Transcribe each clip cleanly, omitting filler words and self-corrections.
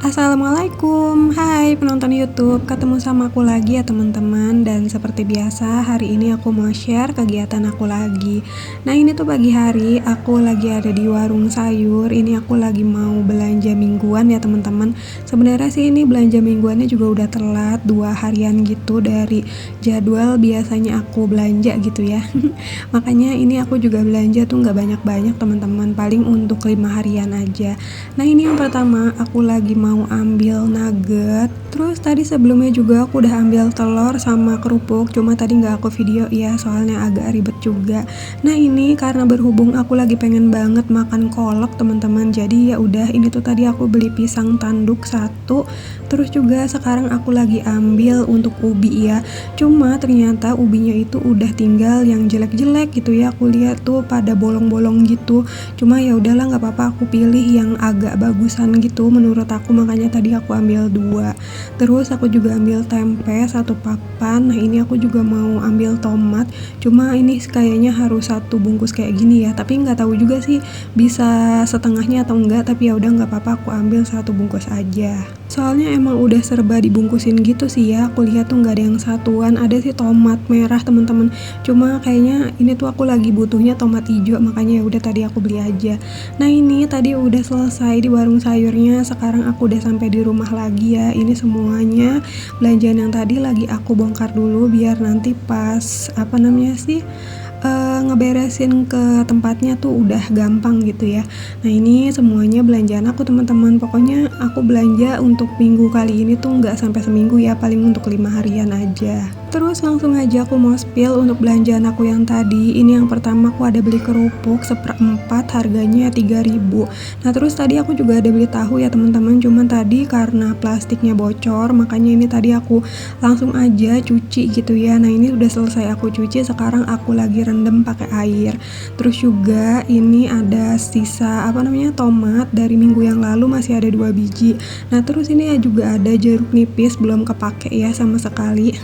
Assalamualaikum, hai penonton YouTube, ketemu sama aku lagi ya teman-teman. Dan seperti biasa hari ini aku mau share kegiatan aku lagi. Nah ini tuh pagi hari aku lagi ada di warung sayur. Ini aku lagi mau belanja mingguan ya teman-teman. Sebenarnya sih ini belanja mingguannya juga udah telat 2 harian gitu dari jadwal biasanya aku belanja gitu ya. Makanya ini aku juga belanja tuh nggak banyak-banyak teman-teman, paling untuk 5 harian aja. Nah ini yang pertama aku lagi mau ambil nugget. Terus tadi sebelumnya juga aku udah ambil telur sama kerupuk, cuma tadi nggak aku video ya soalnya agak ribet juga. Nah ini karena berhubung aku lagi pengen banget makan kolak teman-teman, jadi ya udah ini tuh tadi aku beli pisang tanduk 1. Terus juga sekarang aku lagi ambil untuk ubi ya. Cuma ternyata ubinya itu udah tinggal yang jelek-jelek gitu ya. Aku lihat tuh pada bolong-bolong gitu. Cuma ya udahlah nggak apa-apa, aku pilih yang agak bagusan gitu menurut aku, makanya tadi aku ambil 2. Terus aku juga ambil tempe 1 papan. Nah ini aku juga mau ambil tomat, cuma ini kayaknya harus 1 bungkus kayak gini ya, tapi nggak tahu juga sih bisa setengahnya atau enggak, tapi ya udah nggak apa-apa, aku ambil 1 bungkus aja. Soalnya emang udah serba dibungkusin gitu sih ya, aku lihat tuh nggak ada yang satuan. Ada sih tomat merah teman-teman, cuma kayaknya ini tuh aku lagi butuhnya tomat hijau, makanya ya udah tadi aku beli aja. Nah ini tadi udah selesai di warung sayurnya, sekarang aku udah sampai di rumah lagi ya. Ini semuanya belanjaan yang tadi lagi aku bongkar dulu biar nanti pas ngeberesin ke tempatnya tuh udah gampang gitu ya. Nah ini semuanya belanjaan aku teman-teman, pokoknya aku belanja untuk minggu kali ini tuh nggak sampai seminggu ya, paling untuk 5 harian aja. Terus langsung aja aku mau spill untuk belanjaan aku yang tadi. Ini yang pertama aku ada beli kerupuk 1/4 harganya 3.000. Nah terus tadi aku juga ada beli tahu ya teman-teman, cuman tadi karena plastiknya bocor makanya ini tadi aku langsung aja cuci gitu ya. Nah ini udah selesai aku cuci, sekarang aku lagi rendam pakai air. Terus juga ini ada sisa tomat dari minggu yang lalu, masih ada 2 biji. Nah terus ini juga ada jeruk nipis belum kepake ya sama sekali.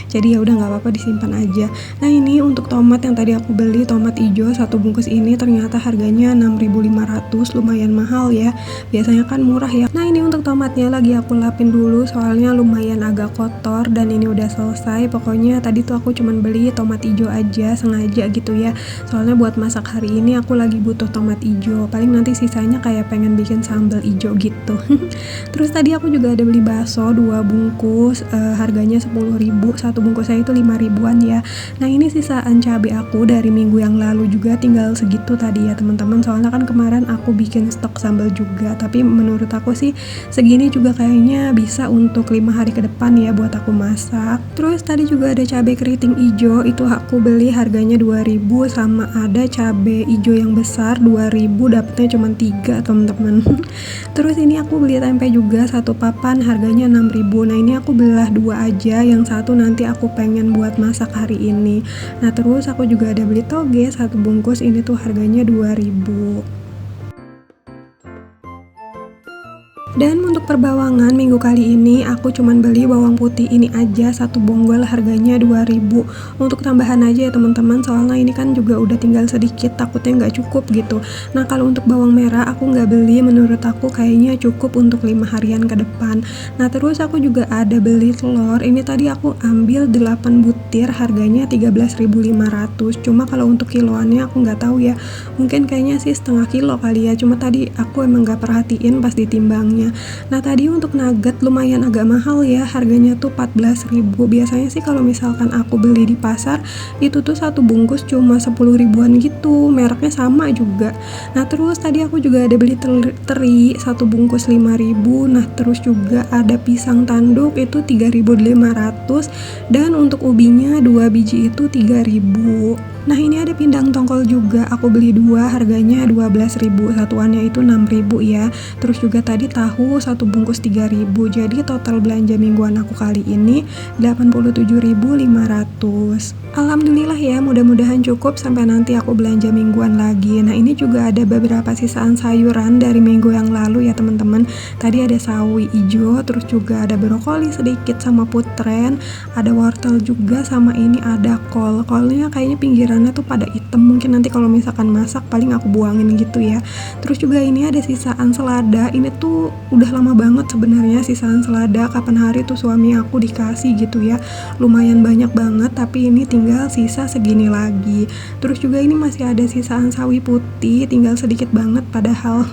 Jadi ya udah nggak apa-apa, disimpan aja. Nah ini untuk tomat yang tadi aku beli, tomat hijau 1 bungkus ini ternyata harganya 6.500, lumayan mahal ya. Biasanya kan murah ya. Nah ini untuk tomatnya lagi aku lapin dulu soalnya lumayan agak kotor, dan ini udah selesai. Pokoknya tadi tuh aku cuman beli tomat hijau aja sengaja gitu ya. Soalnya buat masak hari ini aku lagi butuh tomat hijau. Paling nanti sisanya kayak pengen bikin sambal hijau gitu. Terus tadi aku juga ada beli bakso 2 bungkus, harganya 10.000. 1 bungkusnya itu 5 ribuan ya. Nah ini sisaan cabai aku dari minggu yang lalu juga, tinggal segitu tadi ya teman-teman. Soalnya kan kemarin aku bikin stok sambal juga, tapi menurut aku sih segini juga kayaknya bisa untuk 5 hari ke depan ya buat aku masak. Terus tadi juga ada cabai keriting hijau, itu aku beli harganya 2.000, sama ada cabai hijau yang besar 2.000, dapetnya cuma 3 teman-teman. Terus ini aku beli tempe juga 1 papan harganya 6.000. Nah ini aku belah 2 aja, yang satu nanti aku pengen buat masak hari ini. Nah terus aku juga ada beli toge 1 bungkus, ini tuh harganya 2.000. Dan untuk perbawangan minggu kali ini aku cuman beli bawang putih ini aja 1 bonggol harganya 2.000. Untuk tambahan aja ya teman-teman, soalnya ini kan juga udah tinggal sedikit, takutnya nggak cukup gitu. Nah kalau untuk bawang merah aku nggak beli, menurut aku kayaknya cukup untuk 5 harian ke depan. Nah terus aku juga ada beli telur, ini tadi aku ambil 8 butir harganya 13.500. Cuma kalau untuk kiloannya aku nggak tahu ya, mungkin kayaknya sih setengah kilo kali ya, cuma tadi aku emang nggak perhatiin pas ditimbangnya. Nah tadi untuk nugget lumayan agak mahal ya, harganya tuh 14.000. Biasanya sih kalau misalkan aku beli di pasar itu tuh 1 bungkus cuma 10 ribuan gitu, mereknya sama juga. Nah terus tadi aku juga ada beli teri 1 bungkus 5.000. Nah terus juga ada pisang tanduk itu 3.500, dan untuk ubinya 2 biji itu 3.000. Nah ini ada pindang tongkol juga, aku beli 2 harganya 12.000, satuannya itu 6.000 ya. Terus juga tadi tahu 1 bungkus 3.000, jadi total belanja mingguan aku kali ini 87.500. Alhamdulillah ya, mudah-mudahan cukup sampai nanti aku belanja mingguan lagi. Nah ini juga ada beberapa sisaan sayuran dari minggu yang lalu ya teman-teman. Tadi ada sawi hijau, terus juga ada brokoli sedikit sama putren, ada wortel juga, sama ini ada kol. Kolnya kayaknya pinggirannya tuh pada hitam mungkin nanti kalau misalkan masak paling aku buangin gitu ya. Terus juga ini ada sisaan selada, ini tuh udah lama banget sebenarnya sisaan selada, kapan hari tuh suami aku dikasih gitu ya, lumayan banyak banget, tapi ini tinggal sisa segini lagi. Terus juga ini masih ada sisaan sawi putih, tinggal sedikit banget padahal.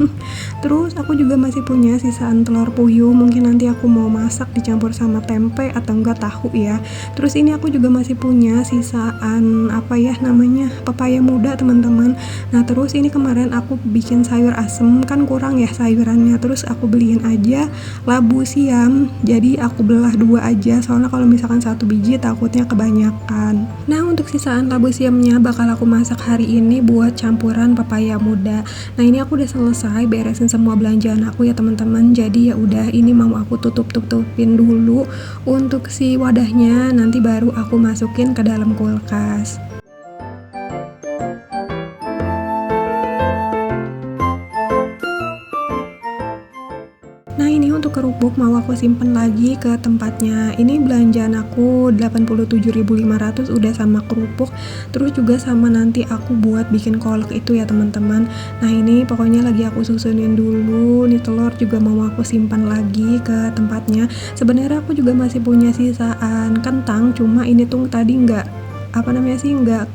Terus aku juga masih punya sisaan telur puyuh, mungkin nanti aku mau masak dicampur sama tempe atau enggak tahu ya. Terus ini aku juga masih punya sisaan apa ya namanya, pepaya muda teman-teman. Nah terus ini kemarin aku bikin sayur asem, kan kurang ya sayurannya, terus aku beliin aja labu siam, jadi aku belah 2 aja, soalnya kalau misalkan 1 biji takutnya kebanyakan. Nah untuk sisaan labu siamnya bakal aku masak hari ini buat campuran pepaya muda. Nah ini aku udah selesai beresin semua belanjaan aku ya teman-teman, jadi ya udah ini mau aku tutupin dulu untuk si wadahnya, nanti baru aku masukin ke dalam kulkas. Nah ini untuk kerupuk mau aku simpen lagi ke tempatnya. Ini belanjaan aku 87.500 udah sama kerupuk, terus juga sama nanti aku buat bikin kolak itu ya teman-teman. Nah ini pokoknya lagi aku susunin dulu. Nih telur juga mau aku simpan lagi ke tempatnya. Sebenarnya aku juga masih punya sisaan kentang, cuma ini tuh tadi nggak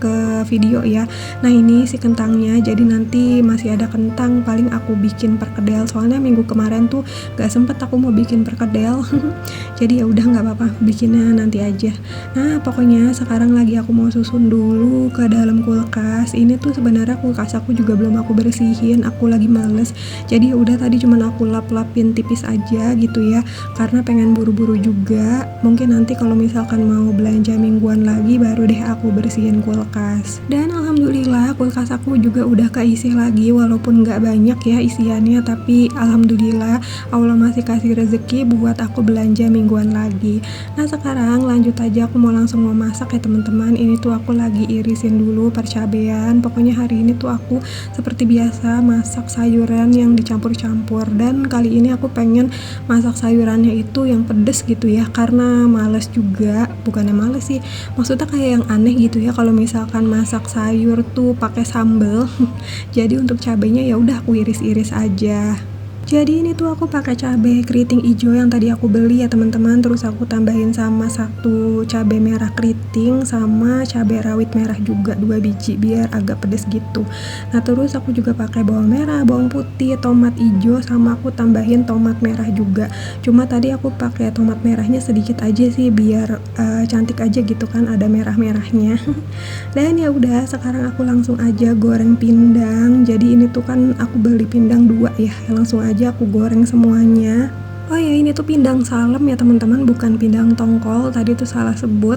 ke video ya. Nah ini si kentangnya, jadi nanti masih ada kentang, paling aku bikin perkedel, soalnya minggu kemarin tuh gak sempet aku mau bikin perkedel. Jadi ya udah nggak apa-apa, bikinnya nanti aja. Nah pokoknya sekarang lagi aku mau susun dulu ke dalam kulkas. Ini tuh sebenarnya kulkas aku juga belum aku bersihin, aku lagi males, jadi ya udah tadi cuman aku lap-lapin tipis aja gitu ya, karena pengen buru-buru juga. Mungkin nanti kalau misalkan mau belanja mingguan lagi baru deh aku bersihin kulkas. Dan alhamdulillah kulkas aku juga udah keisi lagi, walaupun nggak banyak ya isiannya, tapi alhamdulillah Allah masih kasih rezeki buat aku belanja mingguan lagi. Nah sekarang lanjut aja, aku mau langsung mau masak ya teman-teman. Ini tuh aku lagi irisin dulu percabean. Pokoknya hari ini tuh aku seperti biasa masak sayuran yang dicampur-campur, dan kali ini aku pengen masak sayurannya itu yang pedes gitu ya, karena males juga, bukannya males sih, maksudnya kayak yang aneh gitu ya kalau misalkan masak sayur tuh pakai sambal. Jadi untuk cabenya ya udah aku iris-iris aja. Jadi ini tuh aku pakai cabai keriting hijau yang tadi aku beli ya teman-teman, terus aku tambahin sama 1 cabai merah keriting sama cabai rawit merah juga 2 biji biar agak pedes gitu. Nah terus aku juga pakai bawang merah, bawang putih, tomat hijau, sama aku tambahin tomat merah juga. Cuma tadi aku pakai tomat merahnya sedikit aja sih biar cantik aja gitu kan, ada merah-merahnya. Dan ya udah sekarang aku langsung aja goreng pindang. Jadi ini tuh kan aku beli pindang 2 ya, langsung aja aku goreng semuanya. Oh ya ini tuh pindang salem ya teman-teman, bukan pindang tongkol, tadi tuh salah sebut.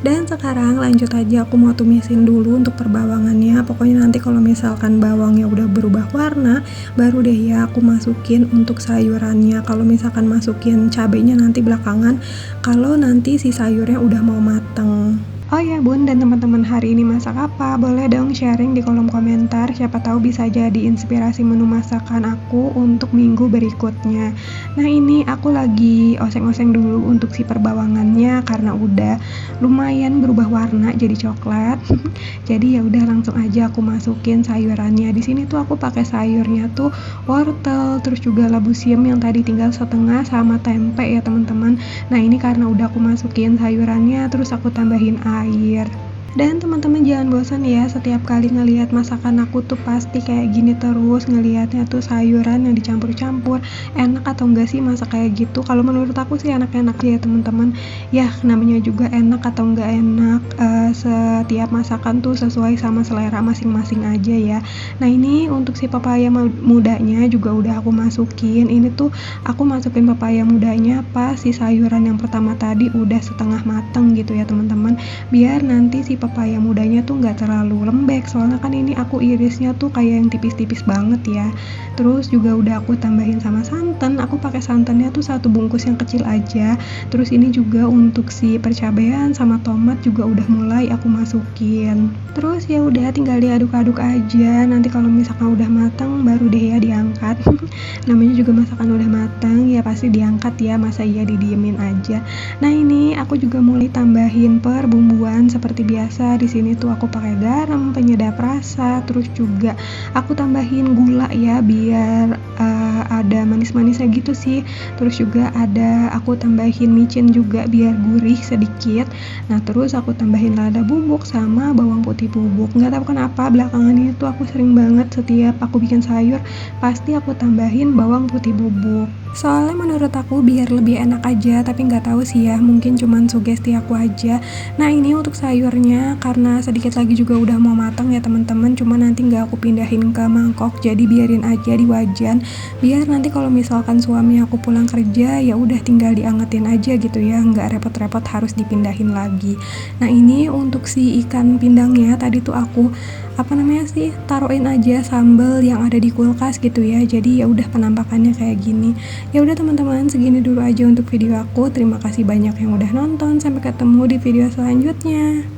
Dan sekarang lanjut aja, aku mau tumisin dulu untuk perbawangannya. Pokoknya nanti kalau misalkan bawangnya udah berubah warna, baru deh ya aku masukin untuk sayurannya. Kalau misalkan masukin cabenya nanti belakangan, kalau nanti si sayurnya udah mau mateng. Oh ya bun dan teman-teman, hari ini masak apa? Boleh dong sharing di kolom komentar, siapa tahu bisa jadi inspirasi menu masakan aku untuk minggu berikutnya. Nah ini aku lagi oseng-oseng dulu untuk si perbawangannya karena udah lumayan berubah warna jadi coklat. Jadi ya udah langsung aja aku masukin sayurannya. Di sini tuh aku pakai sayurnya tuh wortel, terus juga labu siam yang tadi tinggal setengah, sama tempe ya teman-teman. Nah ini karena udah aku masukin sayurannya, terus aku tambahin air. Dan teman-teman jangan bosan ya, setiap kali ngelihat masakan aku tuh pasti kayak gini terus, ngelihatnya tuh sayuran yang dicampur-campur. Enak atau enggak sih masak kayak gitu? Kalau menurut aku sih enak-enak sih ya teman-teman. Ya namanya juga enak atau enggak enak, setiap masakan tuh sesuai sama selera masing-masing aja ya. Nah ini untuk si pepaya mudanya juga udah aku masukin. Ini tuh aku masukin pepaya mudanya pas si sayuran yang pertama tadi udah setengah mateng gitu ya teman-teman, biar nanti si pepaya mudanya tuh nggak terlalu lembek, soalnya kan ini aku irisnya tuh kayak yang tipis-tipis banget ya. Terus juga udah aku tambahin sama santan santan, aku pakai santannya tuh 1 bungkus yang kecil aja. Terus ini juga untuk si percabean sama tomat juga udah mulai aku masukin. Terus ya udah tinggal diaduk-aduk aja. Nanti kalau misalkan udah matang baru deh ya diangkat. Namanya juga masakan udah matang ya pasti diangkat ya, masa iya didiemin aja. Nah ini aku juga mulai tambahin perbumbuan seperti biasa. Di sini tuh aku pakai garam, penyedap rasa, terus juga aku tambahin gula ya biar ada manis-manisnya gitu sih. Terus juga aku tambahin micin juga biar gurih sedikit. Nah terus aku tambahin lada bubuk sama bawang putih bubuk. Nggak tahu kenapa belakangan ini tuh aku sering banget setiap aku bikin sayur pasti aku tambahin bawang putih bubuk. Soalnya menurut aku biar lebih enak aja, tapi nggak tahu sih ya, mungkin cuman sugesti aku aja. Nah ini untuk sayurnya karena sedikit lagi juga udah mau matang ya teman-teman, cuma nanti nggak aku pindahin ke mangkok, jadi biarin aja di wajan. Biar nanti kalau misalkan suami aku pulang kerja ya udah tinggal diangetin aja gitu ya, nggak repot-repot harus dipindahin lagi. Nah ini untuk si ikan pindangnya tadi tuh aku taruhin aja sambal yang ada di kulkas gitu ya, jadi ya udah penampakannya kayak gini. Ya udah teman-teman, segini dulu aja untuk video aku. Terima kasih banyak yang udah nonton, sampai ketemu di video selanjutnya.